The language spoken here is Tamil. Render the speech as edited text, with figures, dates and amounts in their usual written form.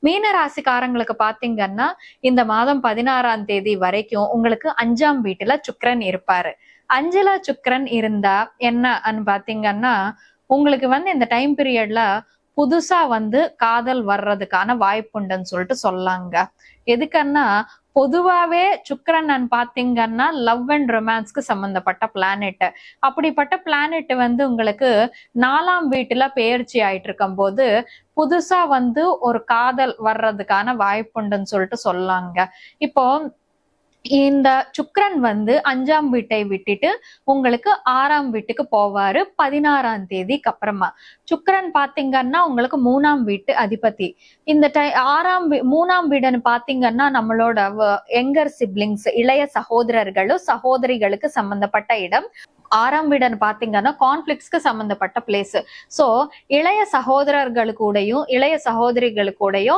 மீன ராசிக்காரங்களுக்கு பாத்தீங்கன்னா இந்த மாதம் 16ஆம் தேதி வரைக்கும் உங்களுக்கு 5ஆம் வீட்டுல சுக்கிரன் இருப்பாரு. 5ல சுக்கிரன் இருந்தா என்னன்னு பாத்தீங்கன்னா உங்களுக்கு இந்த டைம் பீரியட்ல புதுசா காதல் வர்றதுக்கான வாய்ப்புண்டுன்னு சொல்லிட்டு சொல்லாங்க. எதுக்குன்னா பொதுவாவே சுக்கிரன் பாத்தீங்கன்னா லவ் அண்ட் ரொமான்ஸ்க்கு சம்பந்தப்பட்ட பிளானெட். அப்படிப்பட்ட பிளானெட் உங்களுக்கு 4ஆம் வீட்டுல பெயர்ச்சி ஆயிட்டு இருக்கும் போது புதுசா ஒரு காதல் வர்றதுக்கான வாய்ப்புண்டுன்னு சொல்லிட்டு சொல்லாங்க. இப்போ இந்த சுக்கிரன் 5ஆம் வீட்டை விட்டுட்டு உங்களுக்கு 6ஆம் வீட்டுக்கு போவாரு 16ஆம் தேதிக்கு அப்புறமா. சுக்கிரன் பாத்தீங்கன்னா உங்களுக்கு 3ஆம் வீட்டு அதிபதி. இந்த 3ஆம் வீடுன்னு பாத்தீங்கன்னா நம்மளோட யங்கர் சிப்லிங்ஸ், இளைய சகோதரர்களும் சகோதரிகளுக்கு சம்பந்தப்பட்ட இடம். 6ஆம் வீடுன்னு பாத்தீங்கன்னா கான்ஃபிளிக்ஸ்க்கு சம்பந்தப்பட்ட பிளேஸ். சோ இளைய சகோதரர்கள் கூடயும் இளைய சகோதரிகள் கூடயும்